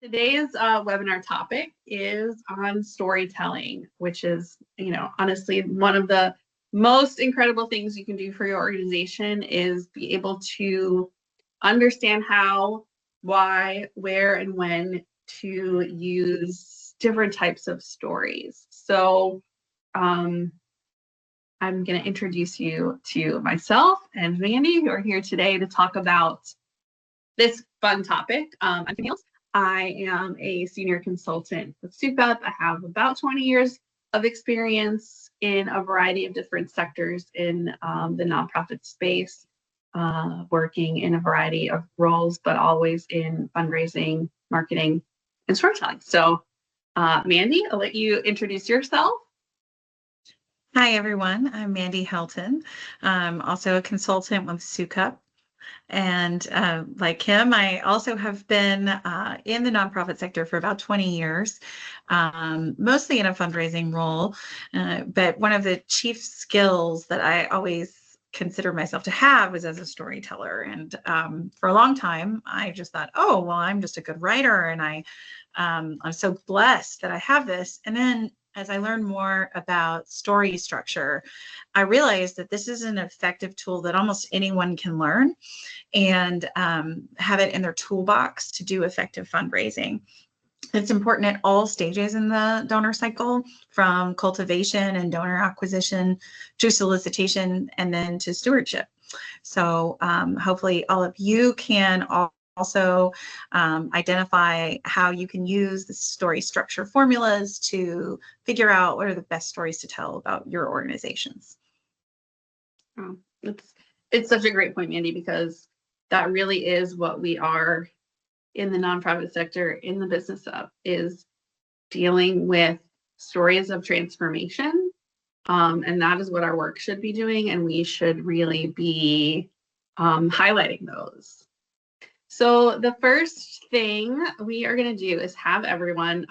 Today's webinar topic is on storytelling, which is, honestly, one of the most incredible things you can do for your organization is be able to understand how, why, where, and when to use different types of stories. So I'm going to introduce you to myself and Mandy, who are here today to talk about this fun topic. I'm Kim Hales. I am a senior consultant with SUCUP. I have about 20 years of experience in a variety of different sectors in the nonprofit space, working in a variety of roles, but always in fundraising, marketing, and storytelling. So, Mandy, I'll let you introduce yourself. Hi, everyone. I'm Mandy Helton. I'm also a consultant with SUCUP. And like Kim, I also have been in the nonprofit sector for about 20 years, mostly in a fundraising role. But one of the chief skills that I always consider myself to have was as a storyteller. And for a long time, I just thought, oh, well, I'm just a good writer. And I'm so blessed that I have this. And then as I learned more about story structure, I realized that this is an effective tool that almost anyone can learn and have it in their toolbox to do effective fundraising. It's important at all stages in the donor cycle, from cultivation and donor acquisition to solicitation and then to stewardship. So hopefully all of you can also identify how you can use the story structure formulas to figure out what are the best stories to tell about your organizations. Oh, it's such a great point, Mandy, because that really is what we are in the nonprofit sector, in the business of, is dealing with stories of transformation. And that is what our work should be doing. And we should really be highlighting those. So the first thing we are going to do is have everyone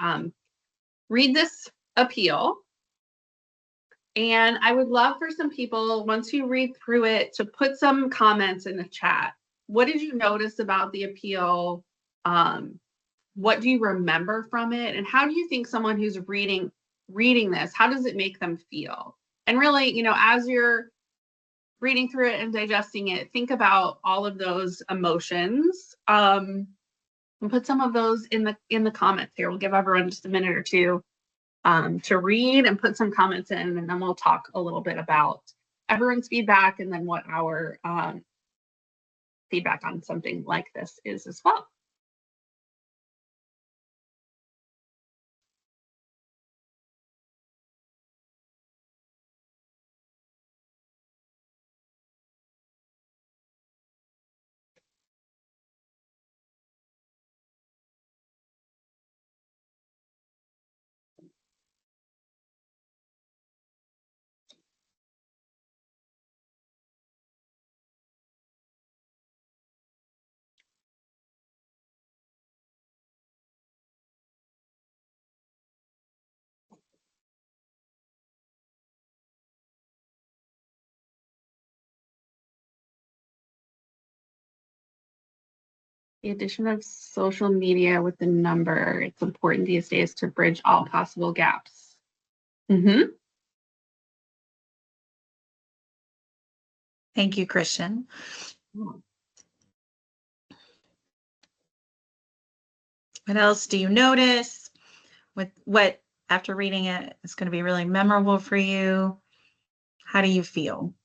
read this appeal. And I would love for some people, once you read through it, to put some comments in the chat. What did you notice about the appeal? What do you remember from it? And how do you think someone who's reading this, how does it make them feel? And really, as you're reading through it and digesting it, think about all of those emotions, and put some of those in the comments here. We'll give everyone just a minute or two to read and put some comments in, and then we'll talk a little bit about everyone's feedback and then what our feedback on something like this is as well. The addition of social media with the number, it's important these days to bridge all possible gaps. Thank you, Christian. What else do you notice? What after reading it is going to be really memorable for you? How do you feel?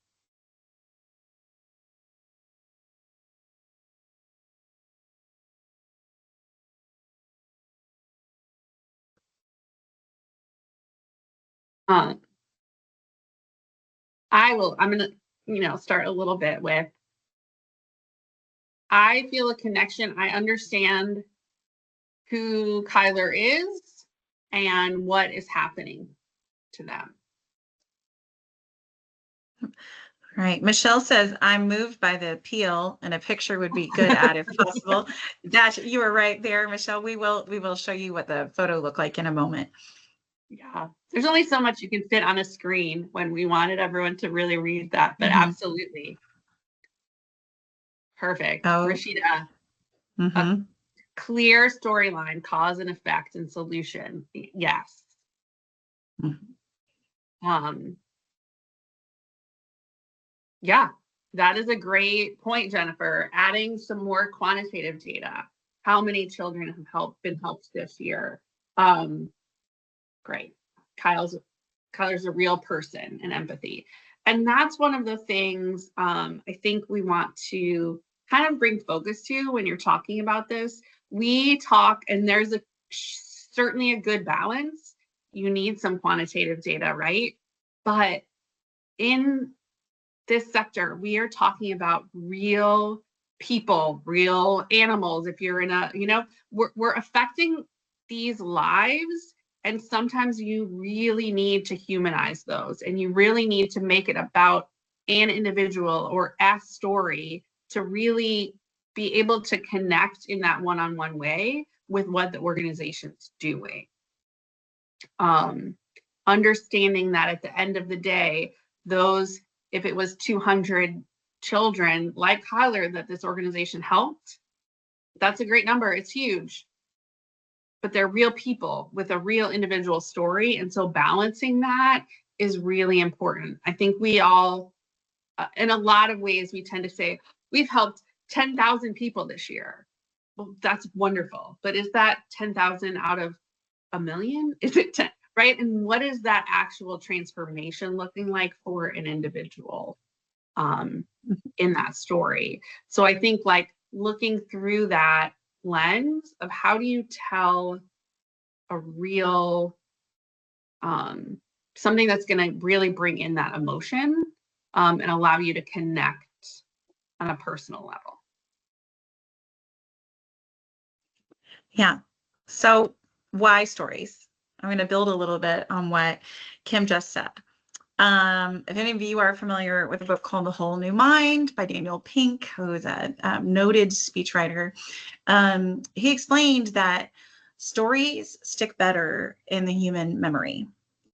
I'm going to, start a little bit with, I feel a connection. I understand who Kyler is and what is happening to them. All right. Michelle says, I'm moved by the appeal, and a picture would be good at if possible. Dash, you were right there, Michelle. We will show you what the photo looked like in a moment. Yeah, there's only so much you can fit on a screen when we wanted everyone to really read that, but absolutely. Perfect. Oh. Rashida, Clear storyline, cause and effect and solution. Yes. Yeah, that is a great point, Jennifer. Adding some more quantitative data. How many children have been helped this year? Great. Kyle's a real person and empathy. And that's one of the things I think we want to kind of bring focus to when you're talking about this. We talk, and there's certainly a good balance. You need some quantitative data, right? But in this sector, we are talking about real people, real animals. If you're in a, we're affecting these lives. And sometimes you really need to humanize those, and you really need to make it about an individual or a story to really be able to connect in that one-on-one way with what the organization's doing. Understanding that at the end of the day, if it was 200 children like Kyler that this organization helped, that's a great number. It's huge. But they're real people with a real individual story. And so balancing that is really important. I think we all, in a lot of ways, we tend to say, we've helped 10,000 people this year. Well, that's wonderful. But is that 10,000 out of a million? Is it 10, right? And what is that actual transformation looking like for an individual in that story? So I think like looking through that lens of how do you tell a real something that's going to really bring in that emotion and allow you to connect on a personal level. Yeah. So why stories? I'm going to build a little bit on what Kim just said. If any of you are familiar with a book called The Whole New Mind by Daniel Pink, who is a noted speechwriter, he explained that stories stick better in the human memory.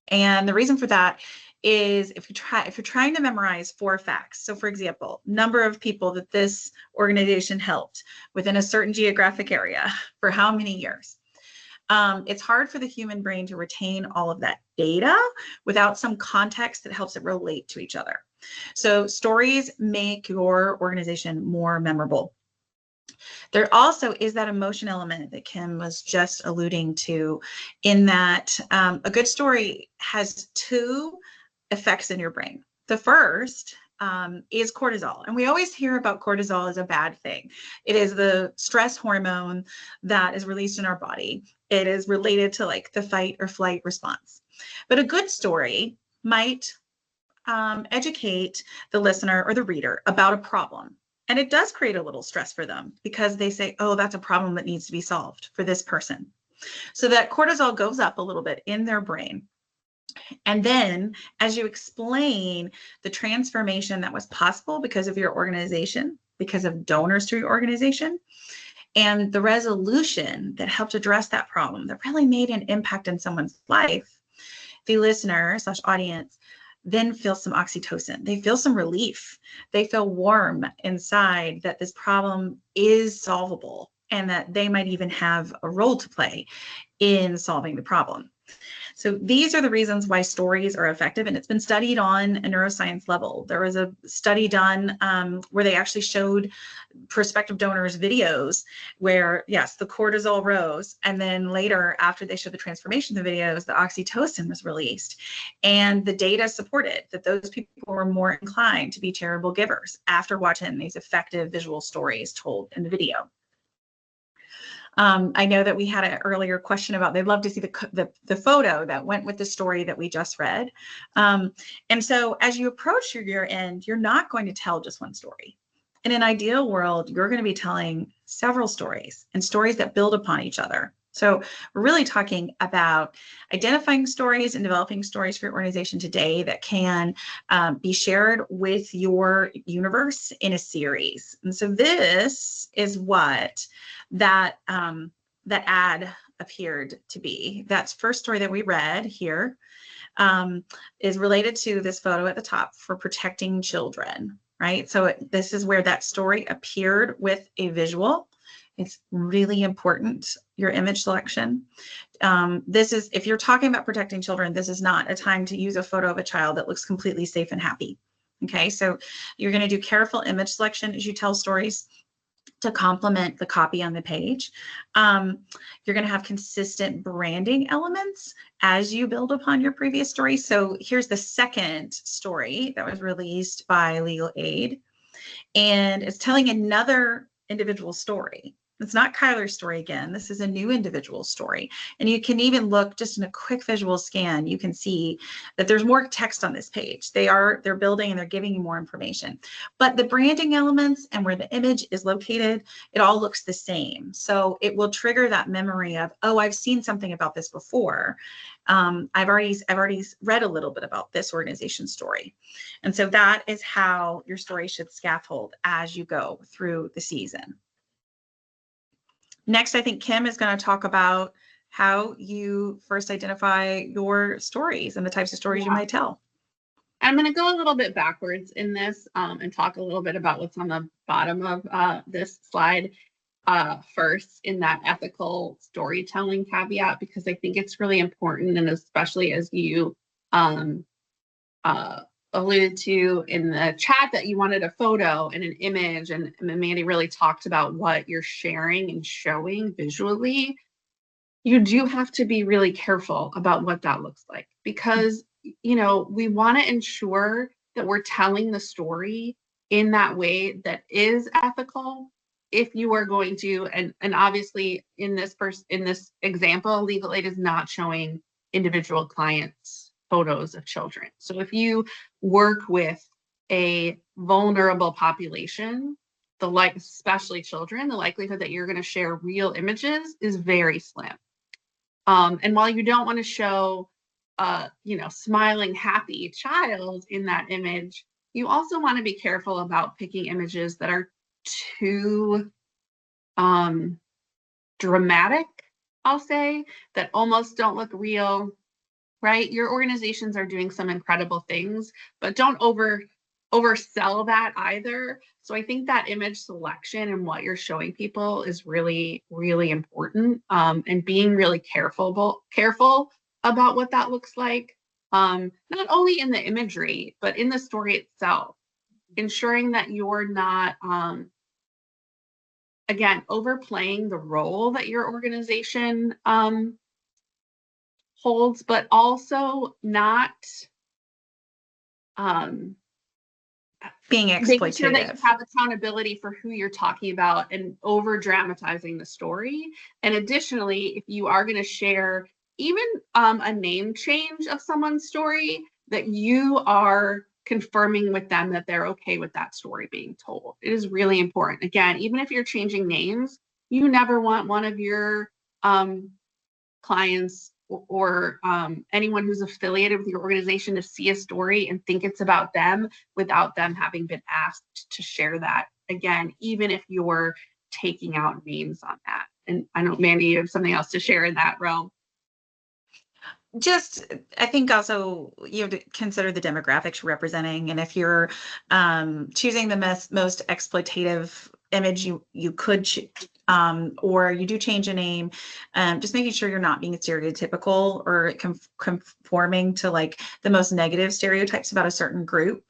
And the reason for that is if you're trying to memorize 4 facts. So for example, number of people that this organization helped within a certain geographic area for how many years. It's hard for the human brain to retain all of that data without some context that helps it relate to each other. So stories make your organization more memorable. There also is that emotion element that Kim was just alluding to, in that a good story has 2 effects in your brain. The first is cortisol. And we always hear about cortisol as a bad thing. It is the stress hormone that is released in our body. It is related to like the fight or flight response. But a good story might educate the listener or the reader about a problem. And it does create a little stress for them because they say, oh, that's a problem that needs to be solved for this person. So that cortisol goes up a little bit in their brain. And then as you explain the transformation that was possible because of your organization, because of donors to your organization, and the resolution that helped address that problem that really made an impact in someone's life, the listener/audience then feels some oxytocin. They feel some relief. They feel warm inside that this problem is solvable and that they might even have a role to play in solving the problem. So these are the reasons why stories are effective, and it's been studied on a neuroscience level. There was a study done where they actually showed prospective donors videos where, yes, the cortisol rose, and then later, after they showed the transformation of the videos, the oxytocin was released. And the data supported that those people were more inclined to be charitable givers after watching these effective visual stories told in the video. I know that we had an earlier question about they'd love to see the photo that went with the story that we just read. And so as you approach your year end, you're not going to tell just one story. In an ideal world, you're going to be telling several stories and stories that build upon each other. So we're really talking about identifying stories and developing stories for your organization today that can be shared with your universe in a series. And so this is what that ad appeared to be. That first story that we read here is related to this photo at the top for protecting children, right? So this is where that story appeared with a visual. It's really important, your image selection. This is, if you're talking about protecting children, this is not a time to use a photo of a child that looks completely safe and happy. Okay, so you're going to do careful image selection as you tell stories to complement the copy on the page. You're going to have consistent branding elements as you build upon your previous story. So here's the second story that was released by Legal Aid, and it's telling another individual story. It's not Kyler's story again. This is a new individual story. And you can even look just in a quick visual scan, you can see that there's more text on this page. They're building and they're giving you more information. But the branding elements and where the image is located, it all looks the same. So it will trigger that memory of, oh, I've seen something about this before. I've already read a little bit about this organization's story. And so that is how your story should scaffold as you go through the season. Next, I think Kim is going to talk about how you first identify your stories and the types of stories you might tell. I'm going to go a little bit backwards in this and talk a little bit about what's on the bottom of this slide first, in that ethical storytelling caveat, because I think it's really important, and especially as you alluded to in the chat that you wanted a photo and an image, and Mandy really talked about what you're sharing and showing visually. You do have to be really careful about what that looks like, because we want to ensure that we're telling the story in that way that is ethical. If you are going to, and obviously in this example, Legal Aid is not showing individual clients photos of children. So if you work with a vulnerable population, especially children, the likelihood that you're going to share real images is very slim. And while you don't want to show smiling, happy child in that image, you also want to be careful about picking images that are too dramatic, I'll say, that almost don't look real, right? Your organizations are doing some incredible things, but don't oversell that either. So I think that image selection and what you're showing people is really, really important, and being really careful about what that looks like, not only in the imagery, but in the story itself, ensuring that you're not, again, overplaying the role that your organization holds, but also not being exploitative. Making sure that you have accountability for who you're talking about and over dramatizing the story. And additionally, if you are going to share even a name change of someone's story, that you are confirming with them that they're okay with that story being told. It is really important. Again, even if you're changing names, you never want one of your clients or anyone who's affiliated with your organization to see a story and think it's about them without them having been asked to share that. Again, even if you're taking out names on that. And I know, Mandy, you have something else to share in that realm. Just, I think also you have to consider the demographics you're representing. And if you're choosing the most exploitative image you could or you do change a name, just making sure you're not being stereotypical or conforming to like the most negative stereotypes about a certain group,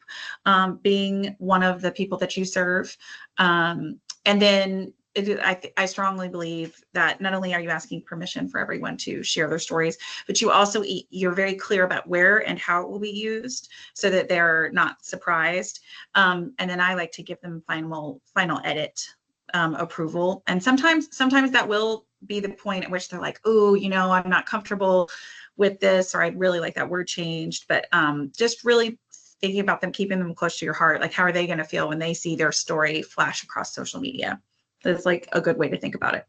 being one of the people that you serve. And then I strongly believe that not only are you asking permission for everyone to share their stories, but you're very clear about where and how it will be used so that they're not surprised. And then I like to give them final edit approval. And sometimes that will be the point at which they're like, oh, I'm not comfortable with this, or I'd really like that word changed. But just really thinking about them, keeping them close to your heart. Like, how are they going to feel when they see their story flash across social media? That's like a good way to think about it.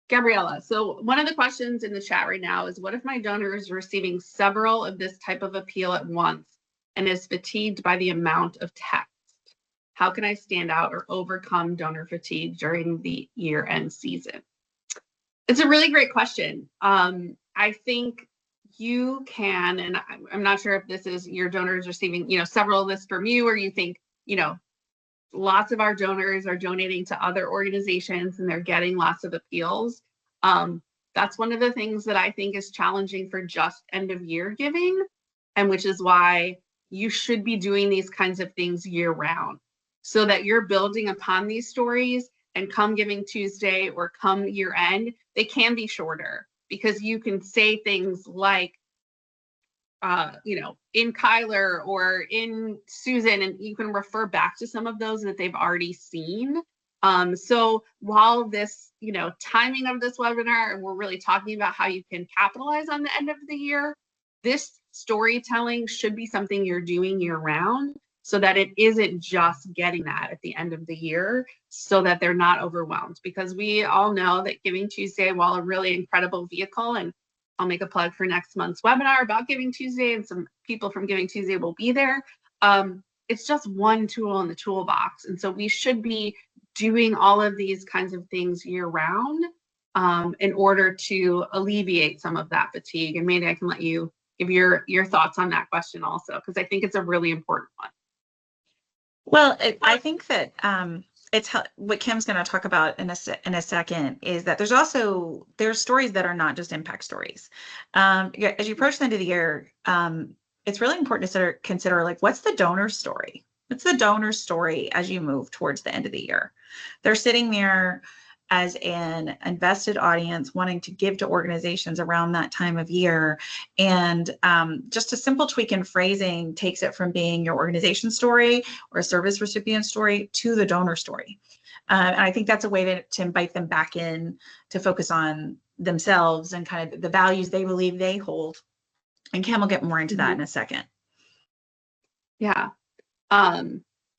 Gabriella, so one of the questions in the chat right now is, what if my donor is receiving several of this type of appeal at once and is fatigued by the amount of text? How can I stand out or overcome donor fatigue during the year-end season? It's a really great question. I think you can, and I'm not sure if this is your donors receiving, several of this from you, or you think, lots of our donors are donating to other organizations and they're getting lots of appeals. That's one of the things that I think is challenging for just end of year giving, and which is why you should be doing these kinds of things year round, so that you're building upon these stories, and come Giving Tuesday or come year end, they can be shorter because you can say things like, in Kyler or in Susan, and you can refer back to some of those that they've already seen. So while this, timing of this webinar, and we're really talking about how you can capitalize on the end of the year, this storytelling should be something you're doing year round, so that it isn't just getting that at the end of the year, so that they're not overwhelmed. Because we all know that Giving Tuesday, while a really incredible vehicle, and I'll make a plug for next month's webinar about Giving Tuesday, and some people from Giving Tuesday will be there. It's just one tool in the toolbox. And so we should be doing all of these kinds of things year round, in order to alleviate some of that fatigue. And maybe I can let you give your thoughts on that question also, because I think it's a really important one. Well, I think that it's what Kim's going to talk about in a second is that there's stories that are not just impact stories. As you approach the end of the year, it's really important to consider like, what's the donor story? What's the donor story as you move towards the end of the year? They're sitting there as an invested audience wanting to give to organizations around that time of year. And just a simple tweak in phrasing takes it from being your organization story or a service recipient story to the donor story. And I think that's a way to invite them back in to focus on themselves and kind of the values they believe they hold. And Kim will get more into that in a second. Yeah.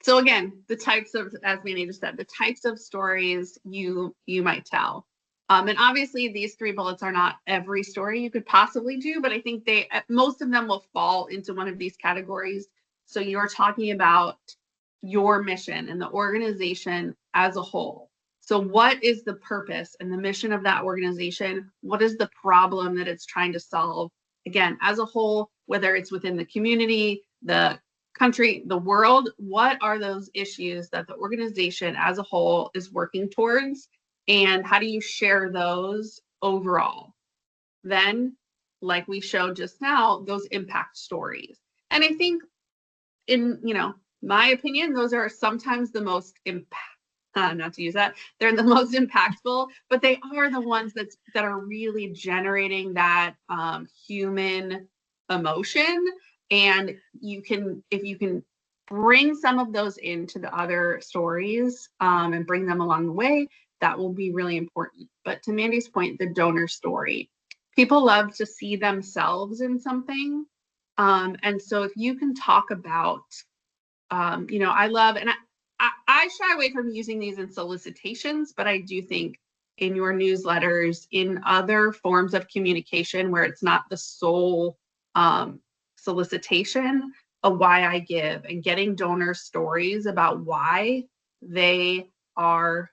So again, the types of, as Mandy just said, the types of stories you might tell. And obviously these 3 bullets are not every story you could possibly do, but I think most of them will fall into one of these categories. So you're talking about your mission and the organization as a whole. So what is the purpose and the mission of that organization? What is the problem that it's trying to solve? Again, as a whole, whether it's within the community, the country, the world, what are those issues that the organization as a whole is working towards, and how do you share those overall? Then, like we showed just now, those impact stories. And I think, in my opinion, those are sometimes the most not to use that, they're the most impactful, but they are the ones that are really generating that human emotion. And if you can bring some of those into the other stories and bring them along the way, that will be really important. But to Mandy's point, the donor story, people love to see themselves in something. And so if you can talk about, I love, and I shy away from using these in solicitations, but I do think in your newsletters, in other forms of communication where it's not the sole solicitation of why I give, and getting donor stories about why they are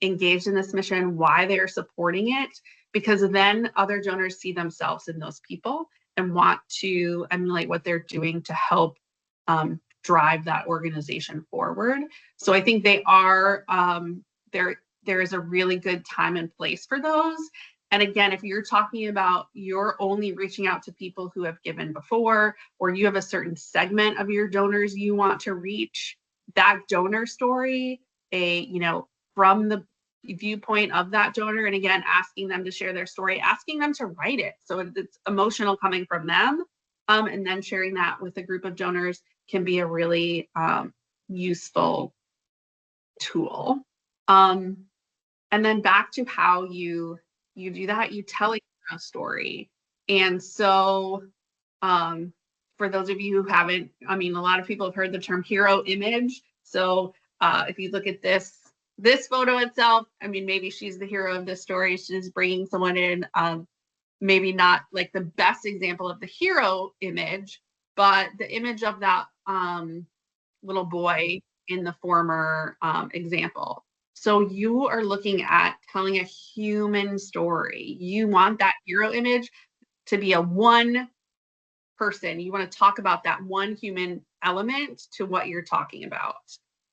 engaged in this mission, why they are supporting it, because then other donors see themselves in those people and want to emulate what they're doing to help drive that organization forward. So I think they are there is a really good time and place for those. And again, if you're talking about you're only reaching out to people who have given before, or you have a certain segment of your donors you want to reach, that donor story, from the viewpoint of that donor, and again, asking them to share their story, asking them to write it. So it's emotional coming from them, and then sharing that with a group of donors can be a really useful tool. And then back to how you do that, you tell a story. And so for those of you who haven't, a lot of people have heard the term hero image. So if you look at this photo itself, maybe she's the hero of this story. She's bringing someone in, maybe not like the best example of the hero image, but the image of that little boy in the former example. So you are looking at telling a human story. You want that hero image. to be a one person. You want to talk about that one human element to what you're talking about.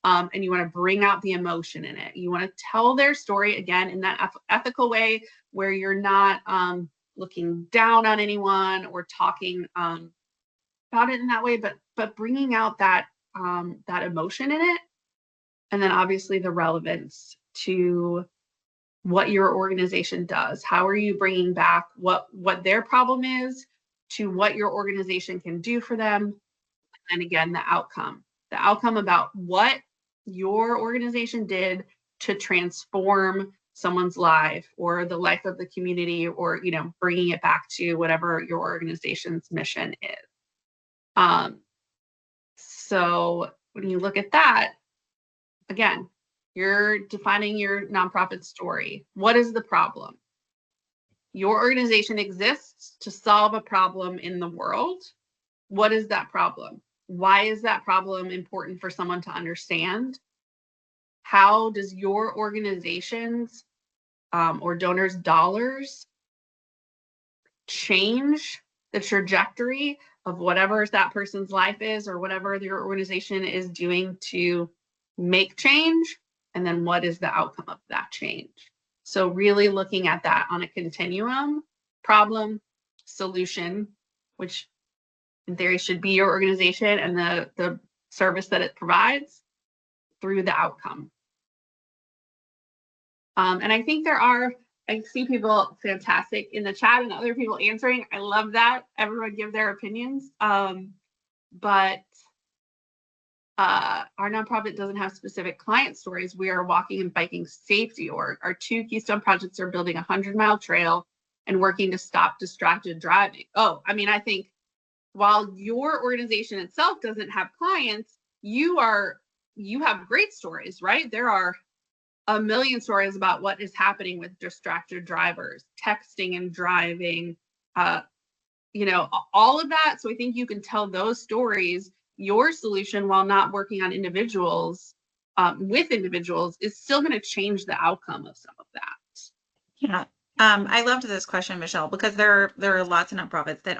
And you want to bring out the emotion in it. You want to tell their story again in that ethical way where you're not looking down on anyone or talking about it in that way, but bringing out that that emotion in it. And then obviously the relevance to what your organization does. How are you bringing back what their problem is to what your organization can do for them? And again, the outcome about what your organization did to transform someone's life or the life of the community, or, you know, bringing it back to whatever your organization's mission is. So when you look at that, again, you're defining your nonprofit story. What is the problem? Your organization exists to solve a problem in the world. What is that problem? Why is that problem important for someone to understand? How does your organization's or donors' dollars change the trajectory of whatever that person's life is, or whatever your organization is doing to make change? And then what is the outcome of that change? So really looking at that on a continuum: problem, solution, which in theory should be your organization and the service that it provides, through the outcome. And I think I see people fantastic in the chat and other people answering. I love that. Everyone give their opinions. But our nonprofit doesn't have specific client stories. We are walking and biking safety org. Our 2 Keystone projects are building a 100-mile trail and working to stop distracted driving. Oh, I mean, I think while your organization itself doesn't have clients, you have great stories, right? There are a million stories about what is happening with distracted drivers, texting and driving, you know, all of that. So I think you can tell those stories. Your solution, while not working on individuals, with individuals, is still going to change the outcome of some of that. Yeah. I loved this question, Michelle, because there are lots of nonprofits that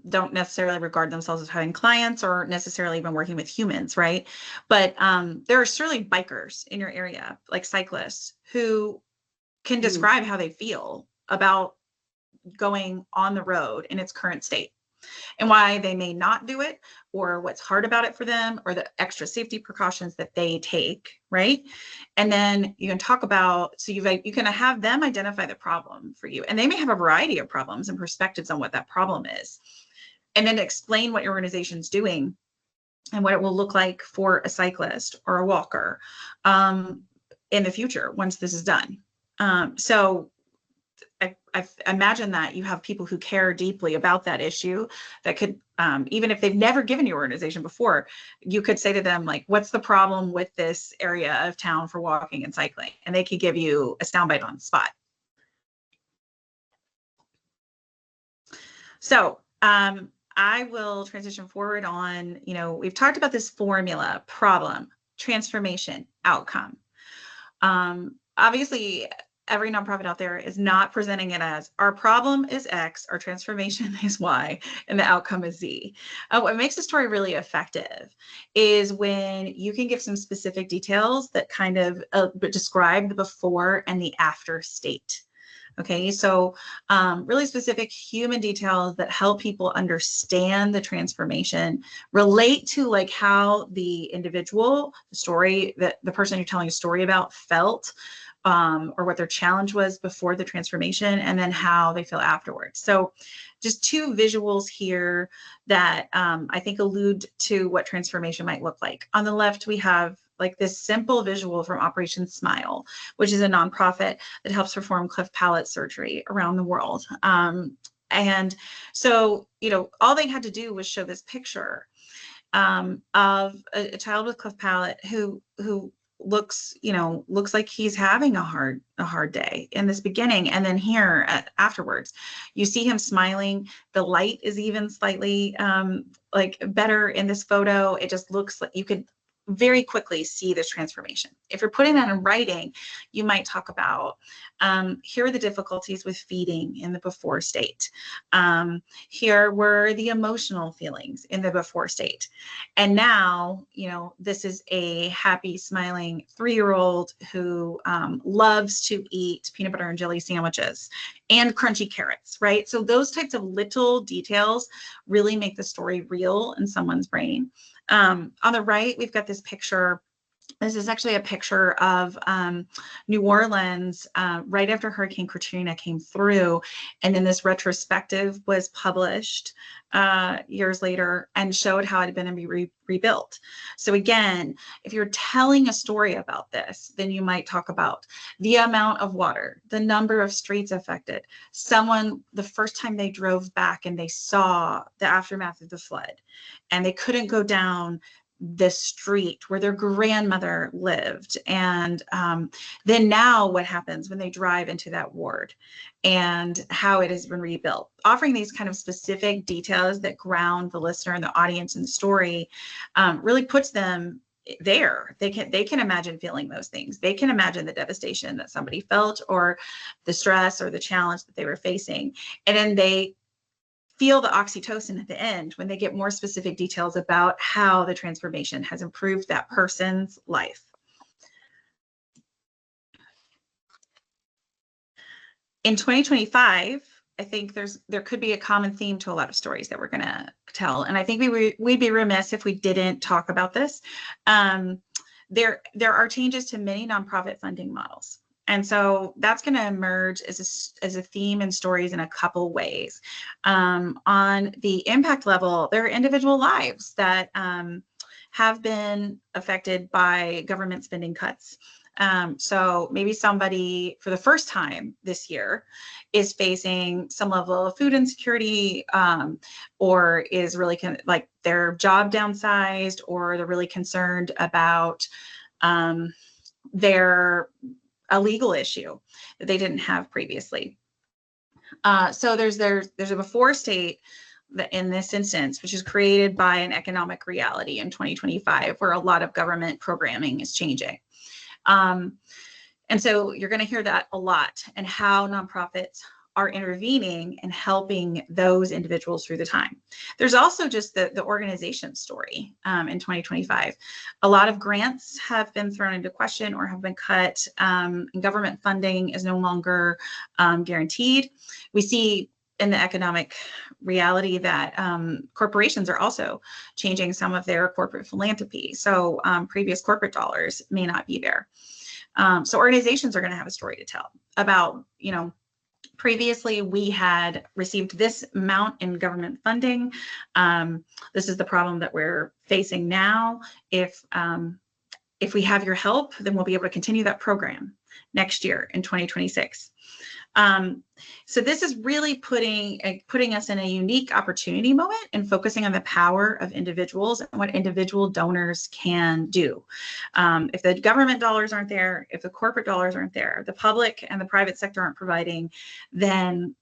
don't necessarily regard themselves as having clients or necessarily even working with humans, right? But there are certainly bikers in your area, like cyclists, who can describe how they feel about going on the road in its current state, and why they may not do it, or what's hard about it for them, or the extra safety precautions that they take, right? And then you can talk about, so you can have them identify the problem for you, and they may have a variety of problems and perspectives on what that problem is, and then explain what your organization's doing and what it will look like for a cyclist or a walker in the future once this is done. So I imagine that you have people who care deeply about that issue that could, even if they've never given you organization before, you could say to them, like, what's the problem with this area of town for walking and cycling? And they could give you a soundbite on the spot. So I will transition forward on, you know, we've talked about this formula: problem, transformation, outcome. Obviously, every nonprofit out there is not presenting it as our problem is X, our transformation is Y, and the outcome is Z. What makes the story really effective is when you can give some specific details that kind of describe the before and the after state. Okay, so really specific human details that help people understand the transformation, relate to like how the individual, the story that the person you're telling a story about felt, or what their challenge was before the transformation, and then how they feel afterwards. So just 2 visuals here that I think allude to what transformation might look like. On the left, we have like this simple visual from Operation Smile, which is a nonprofit that helps perform cleft palate surgery around the world. And so, you know, all they had to do was show this picture of a child with cleft palate who looks like he's having a hard day in this beginning, and then here afterwards you see him smiling. The light is even slightly like better in this photo. It just looks like you could very quickly see this transformation. If you're putting that in writing, you might talk about, here are the difficulties with feeding in the before state. Here were the emotional feelings in the before state. And now, this is a happy, smiling 3-year-old who loves to eat peanut butter and jelly sandwiches and crunchy carrots, right? So those types of little details really make the story real in someone's brain. On the right, we've got this picture. This is actually a picture of New Orleans right after Hurricane Katrina came through. And then this retrospective was published years later and showed how it had been rebuilt. So again, if you're telling a story about this, then you might talk about the amount of water, the number of streets affected, someone, the first time they drove back and they saw the aftermath of the flood and they couldn't go down the street where their grandmother lived. And then now what happens when they drive into that ward and how it has been rebuilt. Offering these kind of specific details that ground the listener and the audience in the story really puts them there. They can imagine feeling those things. They can imagine the devastation that somebody felt or the stress or the challenge that they were facing. And then they feel the oxytocin at the end when they get more specific details about how the transformation has improved that person's life. In 2025, I think there could be a common theme to a lot of stories that we're going to tell. And I think we'd be remiss if we didn't talk about this. There are changes to many nonprofit funding models. And so that's going to emerge as a theme in stories in a couple ways. On the impact level, there are individual lives that have been affected by government spending cuts. So maybe somebody for the first time this year is facing some level of food insecurity, or is really like their job downsized, or they're really concerned about a legal issue that they didn't have previously. So there's a before state that in this instance, which is created by an economic reality in 2025, where a lot of government programming is changing. And so you're going to hear that a lot, and how nonprofits are intervening and helping those individuals through the time. There's also just the organization story in 2025. A lot of grants have been thrown into question or have been cut, and government funding is no longer guaranteed. We see in the economic reality that corporations are also changing some of their corporate philanthropy. So previous corporate dollars may not be there. So organizations are going to have a story to tell about, previously we had received this amount in government funding. This is the problem that we're facing now. If we have your help, then we'll be able to continue that program next year in 2026. So this is really putting us in a unique opportunity moment and focusing on the power of individuals and what individual donors can do. If the government dollars aren't there, if the corporate dollars aren't there, the public and the private sector aren't providing, then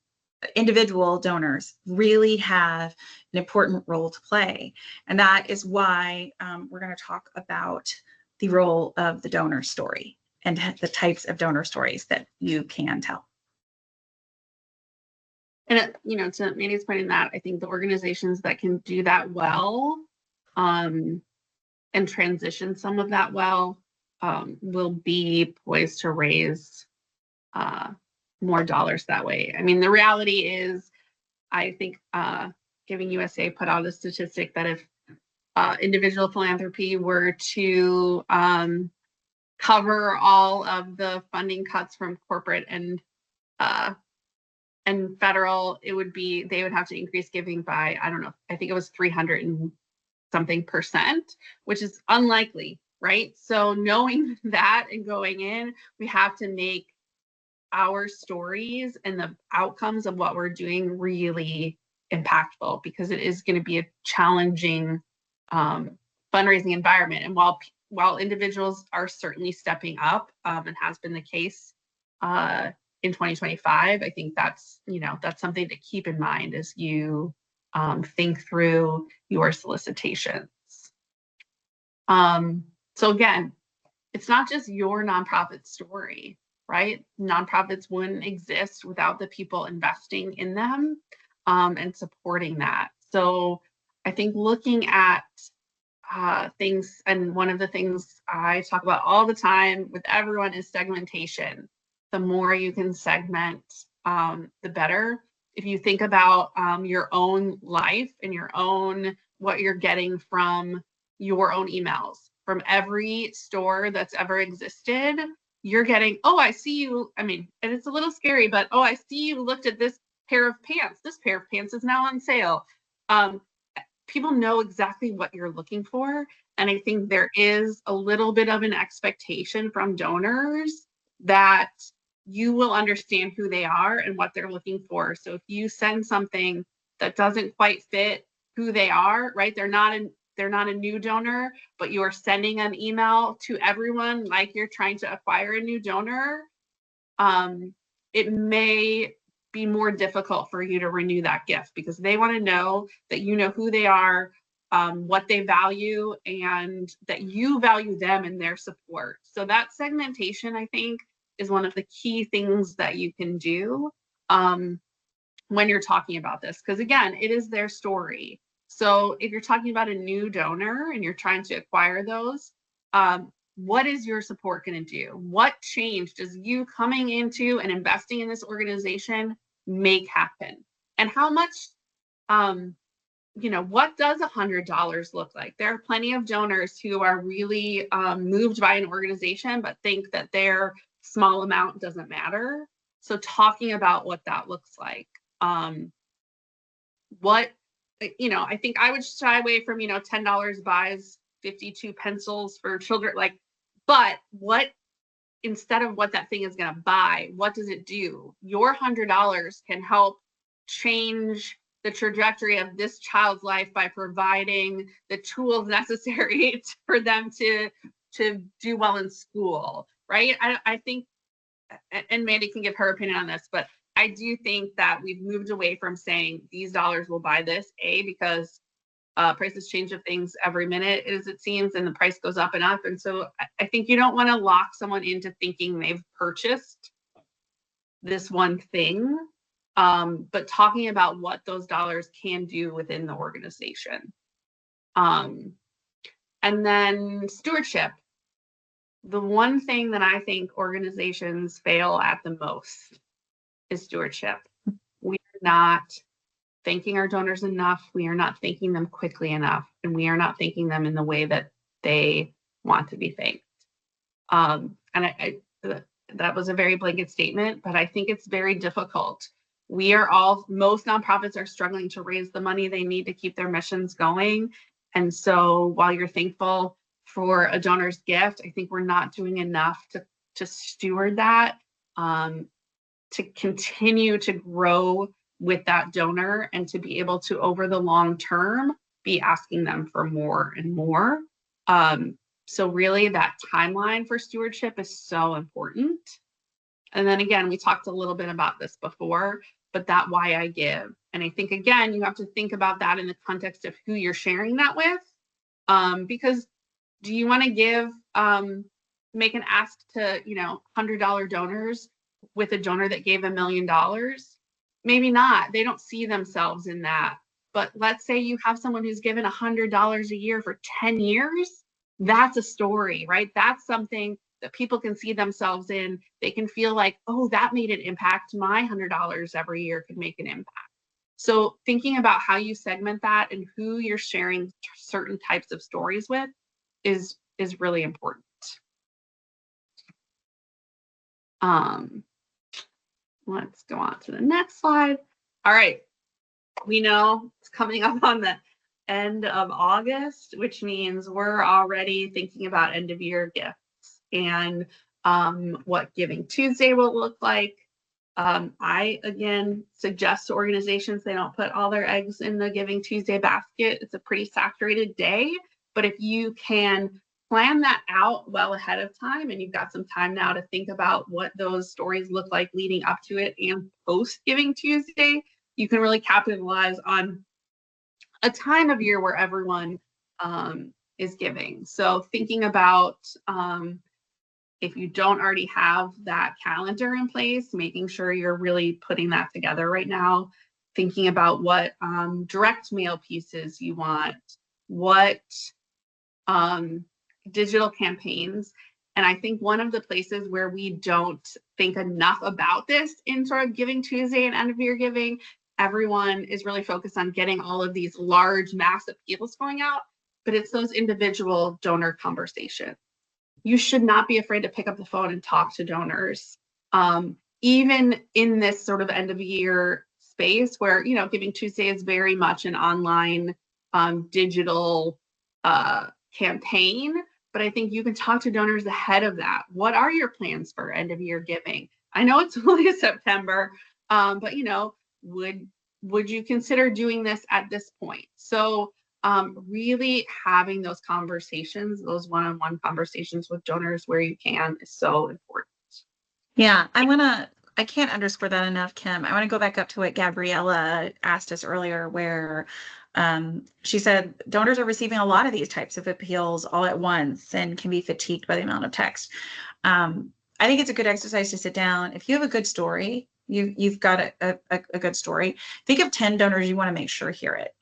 individual donors really have an important role to play. And that is why we're going to talk about the role of the donor story and the types of donor stories that you can tell. And, to Mandy's point in that, I think the organizations that can do that well and transition some of that well will be poised to raise more dollars that way. I mean, the reality is, I think Giving USA put out a statistic that if individual philanthropy were to cover all of the funding cuts from corporate and federal, they would have to increase giving by, I don't know, I think it was 300 and something %, which is unlikely, right? So knowing that and going in, we have to make our stories and the outcomes of what we're doing really impactful, because it is going to be a challenging fundraising environment. And while individuals are certainly stepping up, and has been the case in 2025, I think that's something to keep in mind as you think through your solicitations. So again, it's not just your nonprofit story, right? Nonprofits wouldn't exist without the people investing in them and supporting that. So I think looking at things, and one of the things I talk about all the time with everyone is segmentation. The more you can segment, the better. If you think about your own life and your own, what you're getting from your own emails, from every store that's ever existed, you're getting, oh, I see you. I mean, and it's a little scary, but oh, I see you looked at this pair of pants. This pair of pants is now on sale. People know exactly what you're looking for. And I think there is a little bit of an expectation from donors that you will understand who they are and what they're looking for. So if you send something that doesn't quite fit who they are, right? They're not a new donor, but you are sending an email to everyone like you're trying to acquire a new donor. It may be more difficult for you to renew that gift because they want to know that you know who they are, what they value, and that you value them and their support. So that segmentation, I think, is one of the key things that you can do when you're talking about this, because again, it is their story. So if you're talking about a new donor and you're trying to acquire those, what is your support going to do? What change does you coming into and investing in this organization make happen? And how much, what does $100 look like? There are plenty of donors who are really moved by an organization, but think that their small amount doesn't matter. So talking about what that looks like. I think I would shy away from, $10 buys 52 pencils for children, but what, instead of what that thing is going to buy, what does it do? Your $100 can help change the trajectory of this child's life by providing the tools necessary for them to do well in school, right? I think, and Mandy can give her opinion on this, but I do think that we've moved away from saying these dollars will buy this, because prices change of things every minute, as it seems, and the price goes up and up. And so I think you don't want to lock someone into thinking they've purchased this one thing, but talking about what those dollars can do within the organization. And then stewardship. The one thing that I think organizations fail at the most is stewardship. We are not thanking our donors enough. We are not thanking them quickly enough, and we are not thanking them in the way that they want to be thanked. And that was a very blanket statement, but I think it's very difficult. Most nonprofits are struggling to raise the money they need to keep their missions going. And so while you're thankful for a donor's gift, I think we're not doing enough to steward that, to continue to grow with that donor, and to be able to, over the long term, be asking them for more and more. So really that timeline for stewardship is so important. And then again, we talked a little bit about this before, but that why I give. And I think, again, you have to think about that in the context of who you're sharing that with. Because do you want to make an ask to, $100 donors with a donor that gave $1 million? Maybe not. They don't see themselves in that. But let's say you have someone who's given $100 a year for 10 years. That's a story, right? That's something that people can see themselves in. They can feel like, oh, that made an impact. My $100 every year could make an impact. So thinking about how you segment that and who you're sharing certain types of stories with is really important. Let's go on to the next slide. All right. We know it's coming up on the end of August, which means we're already thinking about end of year gifts and what Giving Tuesday will look like. I, again, suggest to organizations they don't put all their eggs in the Giving Tuesday basket. It's a pretty saturated day, but if you can plan that out well ahead of time, and you've got some time now to think about what those stories look like leading up to it and post Giving Tuesday, you can really capitalize on a time of year where everyone is giving. So thinking about if you don't already have that calendar in place, making sure you're really putting that together right now, thinking about what direct mail pieces you want, what digital campaigns. And I think one of the places where we don't think enough about this in sort of Giving Tuesday and end of year giving, everyone is really focused on getting all of these large, massive appeals going out, but it's those individual donor conversations. You should not be afraid to pick up the phone and talk to donors. Even in this sort of end of year space where, you know, Giving Tuesday is very much an online digital campaign, but I think you can talk to donors ahead of that. What are your plans for end of year giving? I know it's only September, but you know, would you consider doing this at this point? So really having those conversations, those one-on-one conversations with donors where you can is so important. Yeah, I can't underscore that enough, Kim. I want to go back up to what Gabriella asked us earlier, where she said donors are receiving a lot of these types of appeals all at once and can be fatigued by the amount of text. I think it's a good exercise to sit down. If you have a good story, you've got a good story. Think of 10 donors you want to make sure hear it.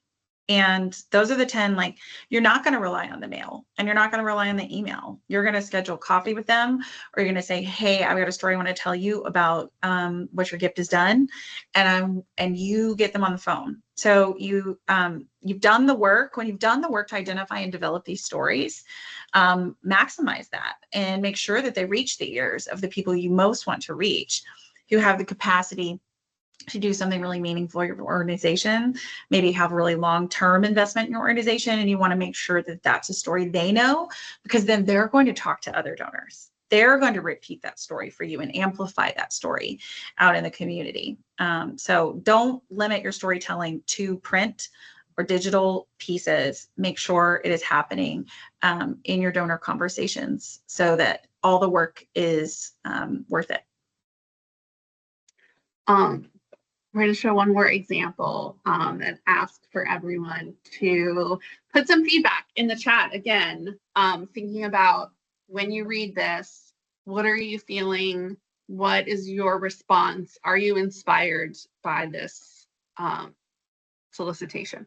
And those are the 10, like, you're not going to rely on the mail and you're not going to rely on the email. You're going to schedule coffee with them, or you're going to say, hey, I've got a story I want to tell you about what your gift has done. And you get them on the phone. So you've done the work. When you've done the work to identify and develop these stories, maximize that and make sure that they reach the ears of the people you most want to reach, who have the capacity to do something really meaningful for your organization, maybe have a really long-term investment in your organization, and you want to make sure that that's a story they know, because then they're going to talk to other donors. They're going to repeat that story for you and amplify that story out in the community. So don't limit your storytelling to print or digital pieces. Make sure it is happening in your donor conversations so that all the work is worth it. We're going to show one more example and ask for everyone to put some feedback in the chat again, thinking about when you read this, what are you feeling? What is your response? Are you inspired by this solicitation?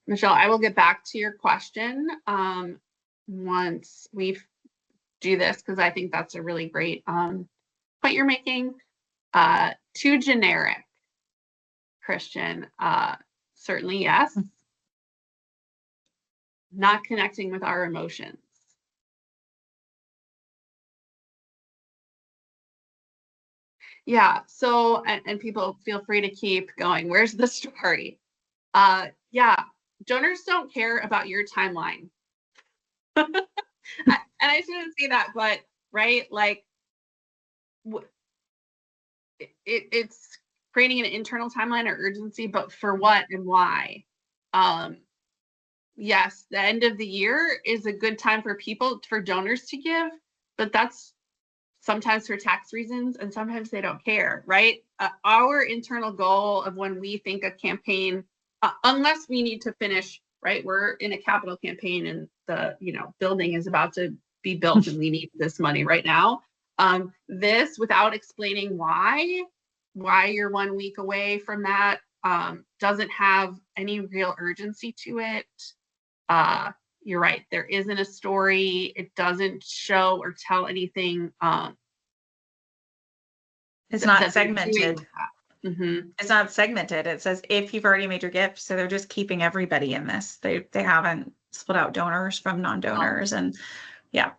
Michelle, I will get back to your question once we do this, because I think that's a really great point you're making. Too generic, Christian. Certainly yes. Not connecting with our emotions. Yeah, so, and people feel free to keep going. Where's the story? Yeah, donors don't care about your timeline. And I shouldn't say that, but right, like it's creating an internal timeline or urgency, but for what and why? Yes, the end of the year is a good time for donors to give, but that's sometimes for tax reasons, and sometimes they don't care, right? Our internal goal of when we think a campaign, unless we need to finish, right? We're in a capital campaign and the building is about to be built and we need this money right now. This, without explaining why you're 1 week away from that, doesn't have any real urgency to it. You're right, there isn't a story. It doesn't show or tell anything. It's not segmented. Mm-hmm. It's not segmented. It says if you've already made your gift, so they're just keeping everybody in this. They haven't split out donors from non-donors, and yeah.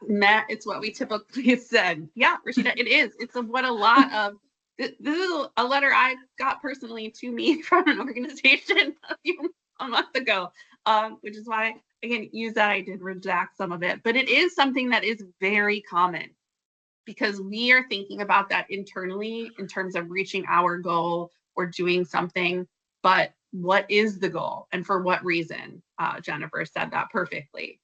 Matt, it's what we typically said. Yeah, Rashida, it is. It's what a lot of, this is a letter I got personally to me from an organization a month ago, which is why, again, use that. I did redact some of it, but it is something that is very common because we are thinking about that internally in terms of reaching our goal or doing something, but what is the goal and for what reason? Jennifer said that perfectly.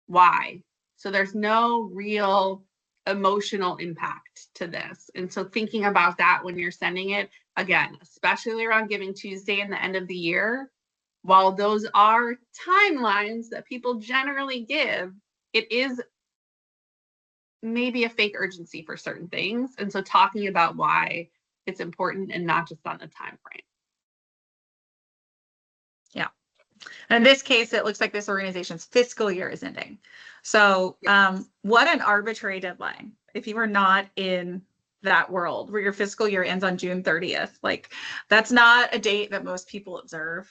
Why? So there's no real emotional impact to this. And so thinking about that when you're sending it, again, especially around Giving Tuesday and the end of the year, while those are timelines that people generally give, it is maybe a fake urgency for certain things. And so talking about why it's important and not just on the time frame. Yeah. In this case, it looks like this organization's fiscal year is ending. So what an arbitrary deadline. If you are not in that world where your fiscal year ends on June 30th, like that's not a date that most people observe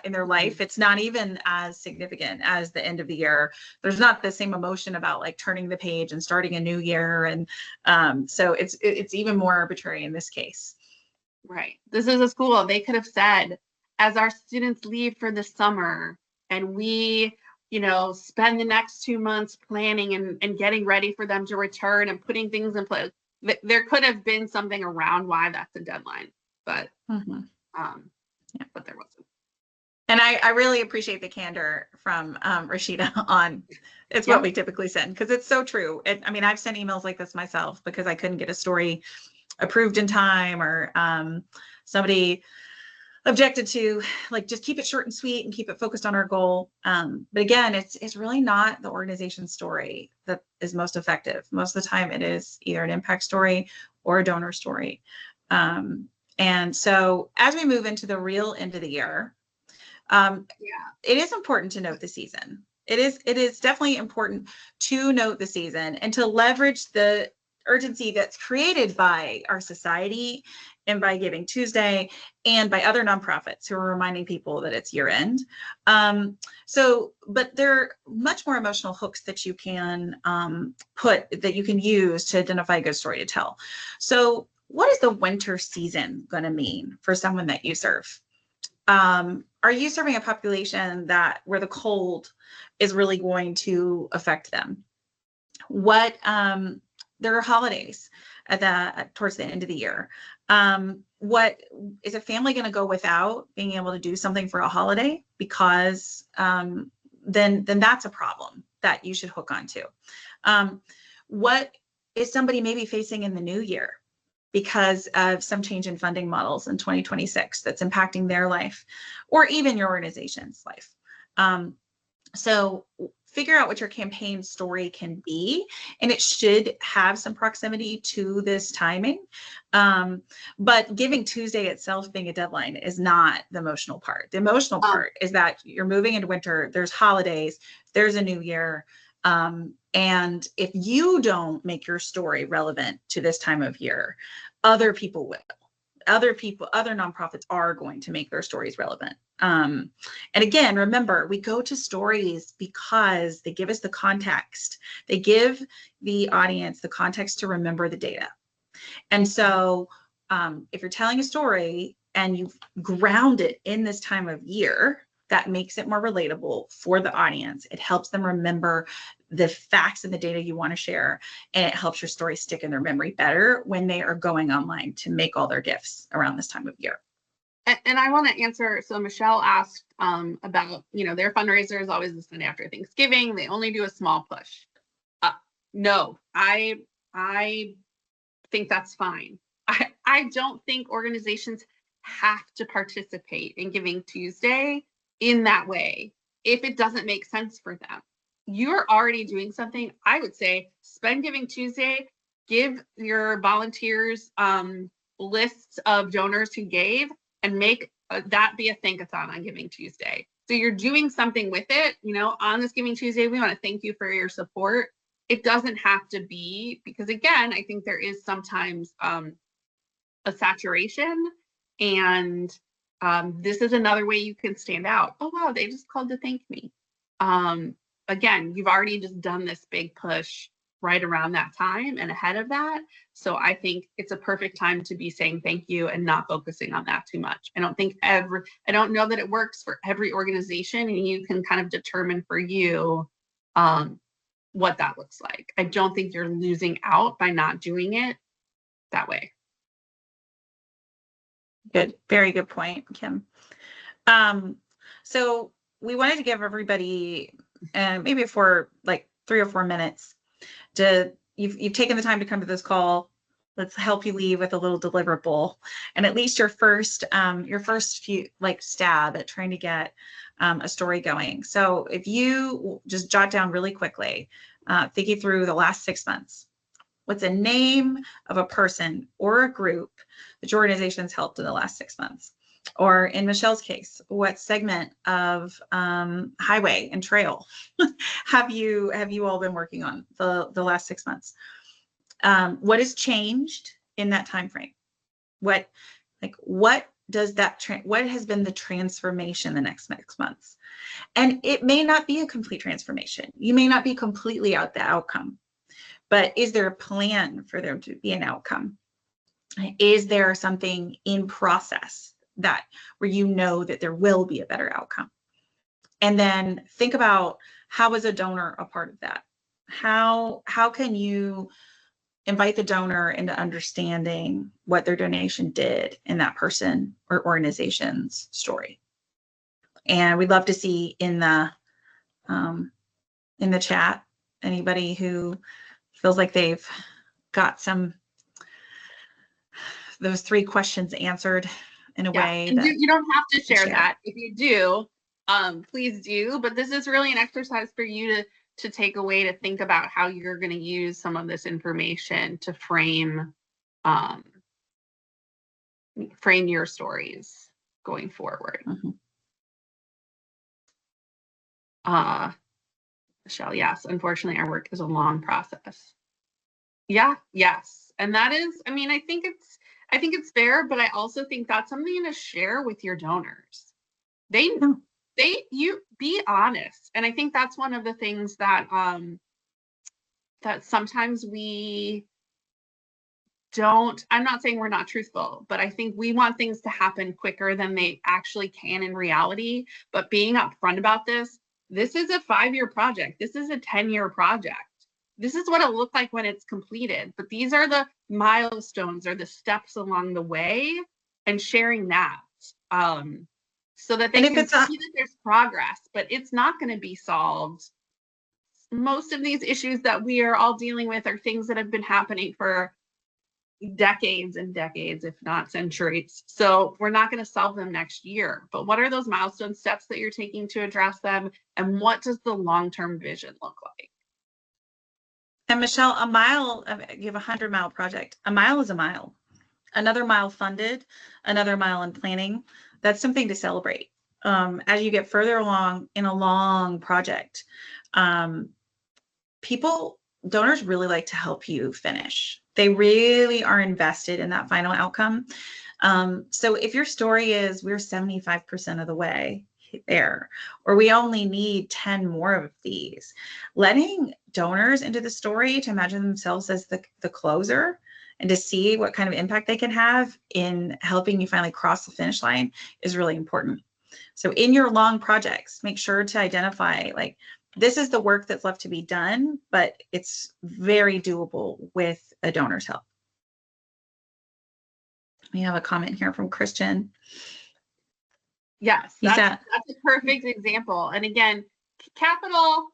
in their life. It's not even as significant as the end of the year. There's not the same emotion about like turning the page and starting a new year. And so it's even more arbitrary in this case. Right. This is a school. They could have said, as our students leave for the summer and we, spend the next 2 months planning and getting ready for them to return and putting things in place. There could have been something around why that's a deadline, but but there wasn't. And I really appreciate the candor from Rashida on it's what we typically send, because it's so true. I mean, I've sent emails like this myself because I couldn't get a story approved in time, or somebody objected to, like, just keep it short and sweet and keep it focused on our goal. But again, it's really not the organization story that is most effective. Most of the time it is either an impact story or a donor story. And so as we move into the real end of the year, it is important to note the season. It is definitely important to note the season and to leverage the urgency that's created by our society and by Giving Tuesday and by other nonprofits who are reminding people that it's year end. But there are much more emotional hooks that you can that you can use to identify a good story to tell. So what is the winter season going to mean for someone that you serve? Are you serving a population where the cold is really going to affect them? There are holidays towards the end of the year. What is a family going to go without being able to do something for a holiday? Because then that's a problem that you should hook onto. What is somebody maybe facing in the new year because of some change in funding models in 2026 that's impacting their life or even your organization's life? So figure out what your campaign story can be, and it should have some proximity to this timing. But Giving Tuesday itself being a deadline is not the emotional part. The emotional part is that you're moving into winter, there's holidays, there's a new year. And if you don't make your story relevant to this time of year, other people will. Other nonprofits are going to make their stories relevant. And again, remember, we go to stories because they give us the context. They give the audience the context to remember the data. And so if you're telling a story and you ground it in this time of year, that makes it more relatable for the audience. It helps them remember the facts and the data you want to share, and it helps your story stick in their memory better when they are going online to make all their gifts around this time of year. And I want to answer. So Michelle asked about, their fundraiser is always the Sunday after Thanksgiving. They only do a small push. No, I think that's fine. I don't think organizations have to participate in Giving Tuesday in that way if it doesn't make sense for them. You're already doing something. I would say spend Giving Tuesday, give your volunteers lists of donors who gave, and make that be a thankathon on Giving Tuesday. So you're doing something with it. On this Giving Tuesday, we want to thank you for your support. It doesn't have to be, because again, I think there is sometimes a saturation, and this is another way you can stand out. Oh wow, they just called to thank me. again, you've already just done this big push right around that time and ahead of that. So I think it's a perfect time to be saying thank you and not focusing on that too much. I don't know that it works for every organization, and you can kind of determine for you what that looks like. I don't think you're losing out by not doing it that way. Good. Very good point, Kim. So we wanted to give everybody maybe for like 3 or 4 minutes you've taken the time to come to this call. Let's help you leave with a little deliverable, and at least your first few like stab at trying to get a story going. So if you just jot down really quickly, thinking through the last 6 months, what's a name of a person or a group that your organization's helped in the last 6 months? Or in Michelle's case, what segment of highway and trail have you all been working on the last 6 months? What has changed in that time frame? What does that what has been the transformation the next 6 months? And it may not be a complete transformation. You may not be completely out the outcome, but is there a plan for there to be an outcome? Is there something in process that where you know that there will be a better outcome? And then think about, how is a donor a part of that? How can you invite the donor into understanding what their donation did in that person or organization's story? And we'd love to see in the chat anybody who feels like they've got those 3 questions answered in a way. And you don't have to share that. If you do, please do. But this is really an exercise for you to take away, to think about how you're going to use some of this information to frame your stories going forward. Michelle, yes, unfortunately, our work is a long process. Yes. And that is, I mean, I think it's fair, but I also think that's something to share with your donors. You be honest. And I think that's one of the things that that sometimes we don't, I'm not saying we're not truthful, but I think we want things to happen quicker than they actually can in reality. But being upfront about this is a 5-year project. This is a 10-year project. This is what it looked like when it's completed. But these are the milestones or the steps along the way, and sharing that so that they can see that there's progress, but it's not going to be solved. Most of these issues that we are all dealing with are things that have been happening for decades and decades, if not centuries. So we're not going to solve them next year. But what are those milestone steps that you're taking to address them? And what does the long-term vision look like? And Michelle, a mile, you have a 100-mile project. A mile is a mile. Another mile funded, another mile in planning. That's something to celebrate. As you get further along in a long project, donors really like to help you finish. They really are invested in that final outcome. So if your story is we're 75% of the way there, or we only need 10 more of these, letting donors into the story to imagine themselves as the closer and to see what kind of impact they can have in helping you finally cross the finish line is really important. So in your long projects, make sure to identify, like, this is the work that's left to be done, but it's very doable with a donor's help. We have a comment here from Christian. Yes, that's a perfect example. And again, capital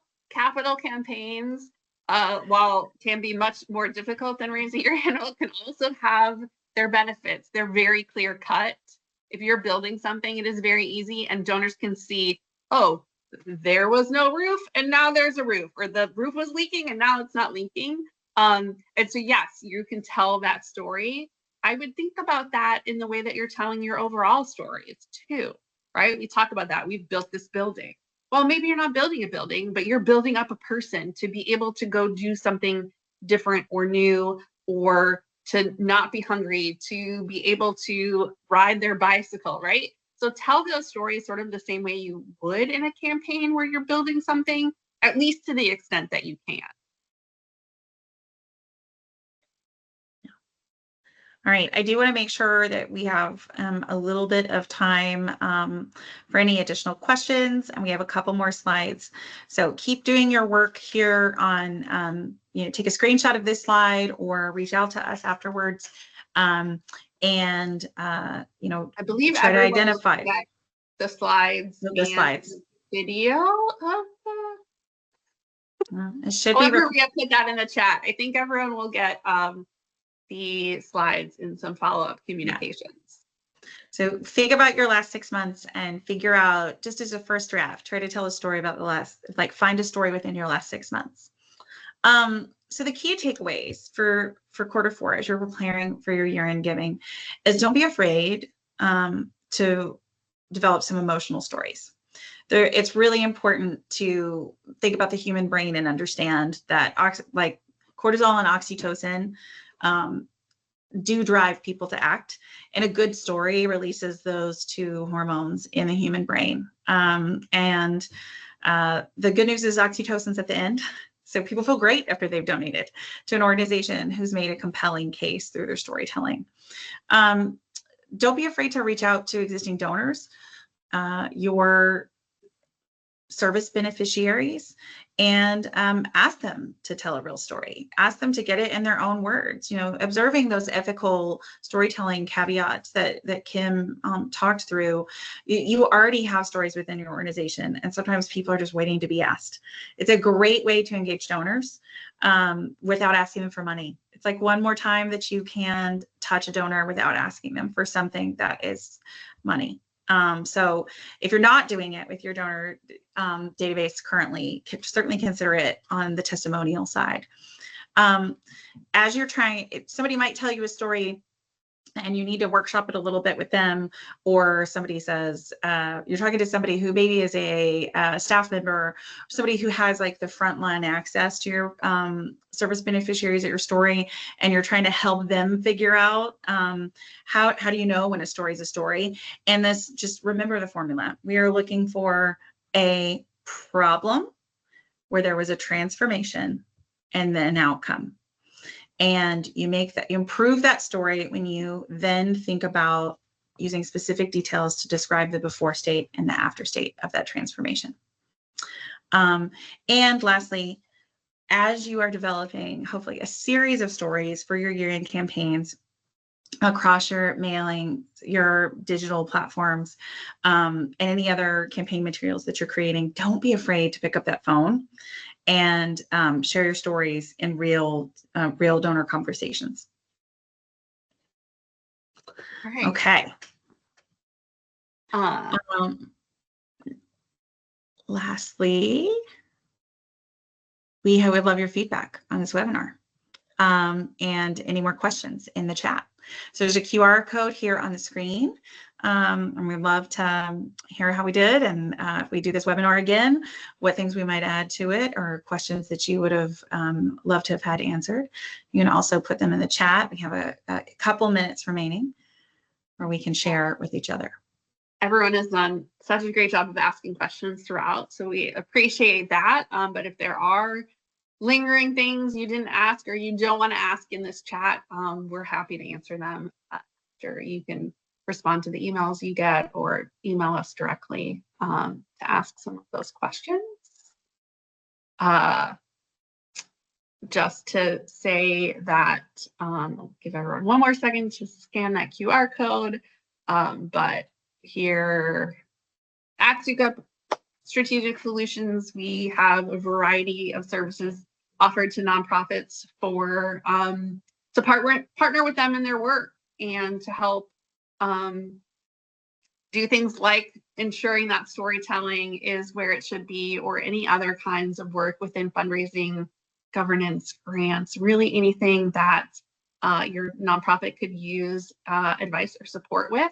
campaigns, while can be much more difficult than raising your annual, can also have their benefits. They're very clear cut. If you're building something, it is very easy, and donors can see, oh, there was no roof and now there's a roof, or the roof was leaking and now it's not leaking. And so yes, you can tell that story. I would think about that in the way that you're telling your overall stories too, right? We talk about that. We've built this building. Well, maybe you're not building a building, but you're building up a person to be able to go do something different or new, or to not be hungry, to be able to ride their bicycle, right? So tell those stories sort of the same way you would in a campaign where you're building something. at least to the extent that you can. All right, I do want to make sure that we have a little bit of time for any additional questions, and we have a couple more slides. So keep doing your work here on, take a screenshot of this slide or reach out to us afterwards. I believe try to identify the slides the slides. Video of it should be. We have put that in the chat. I think everyone will get the slides in some follow-up communications. Yeah. So think about your last 6 months and figure out, just as a first draft, try to tell a story about find a story within your last 6 months. So the key takeaways for quarter 4 as you're preparing for your year-end giving is don't be afraid to develop some emotional stories. It's really important to think about the human brain and understand that cortisol and oxytocin do drive people to act, and a good story releases those 2 hormones in the human brain. The good news is oxytocin's at the end. So people feel great after they've donated to an organization who's made a compelling case through their storytelling. Don't be afraid to reach out to existing donors, your service beneficiaries, and ask them to tell a real story. Ask them to get it in their own words. Observing those ethical storytelling caveats that Kim talked through. You already have stories within your organization, and sometimes people are just waiting to be asked. It's a great way to engage donors without asking them for money. It's like one more time that you can touch a donor without asking them for something that is money. So if you're not doing it with your donor database currently, certainly consider it on the testimonial side. As you're trying, somebody might tell you a story and you need to workshop it a little bit with them, or somebody says, you're talking to somebody who maybe is a staff member, somebody who has like the frontline access to your service beneficiaries at your story, and you're trying to help them figure out how do you know when a story is a story. And this, just remember the formula. We are looking for a problem where there was a transformation and then an outcome. And you improve that story when you then think about using specific details to describe the before state and the after state of that transformation. And lastly, as you are developing, hopefully, a series of stories for your year-end campaigns across your mailing, your digital platforms, and any other campaign materials that you're creating, don't be afraid to pick up that phone and share your stories in real donor conversations. All right. Okay. Lastly, we would love your feedback on this webinar and any more questions in the chat. So there's a QR code here on the screen. And we'd love to hear how we did, and if we do this webinar again, what things we might add to it, or questions that you would have loved to have had answered. You can also put them in the chat. We have a couple minutes remaining where we can share with each other. Everyone has done such a great job of asking questions throughout, so we appreciate that. But if there are lingering things you didn't ask or you don't want to ask in this chat, we're happy to answer them after. You can respond to the emails you get or email us directly to ask some of those questions. Just to say that, I'll give everyone one more second to scan that QR code. But here at CUCUP Strategic Solutions, we have a variety of services offered to nonprofits for to partner with them in their work and to help do things like ensuring that storytelling is where it should be, or any other kinds of work within fundraising, governance, grants, really anything that your nonprofit could use advice or support with.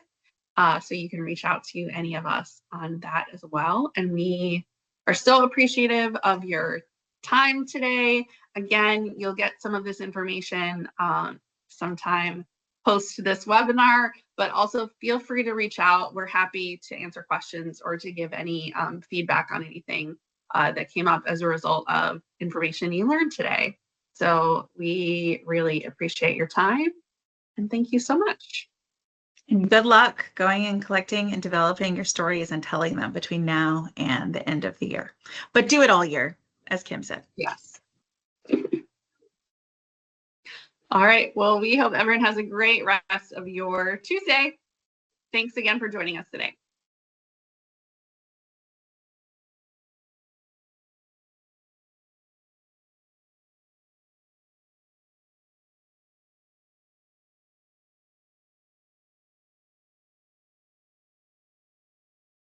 So you can reach out to any of us on that as well. And we are still appreciative of your time today. Again, you'll get some of this information sometime post this webinar, but also feel free to reach out. We're happy to answer questions or to give any feedback on anything that came up as a result of information you learned today. So we really appreciate your time and thank you so much. And good luck going and collecting and developing your stories and telling them between now and the end of the year. But do it all year, as Kim said. Yes. All right. Well, we hope everyone has a great rest of your Tuesday. Thanks again for joining us today.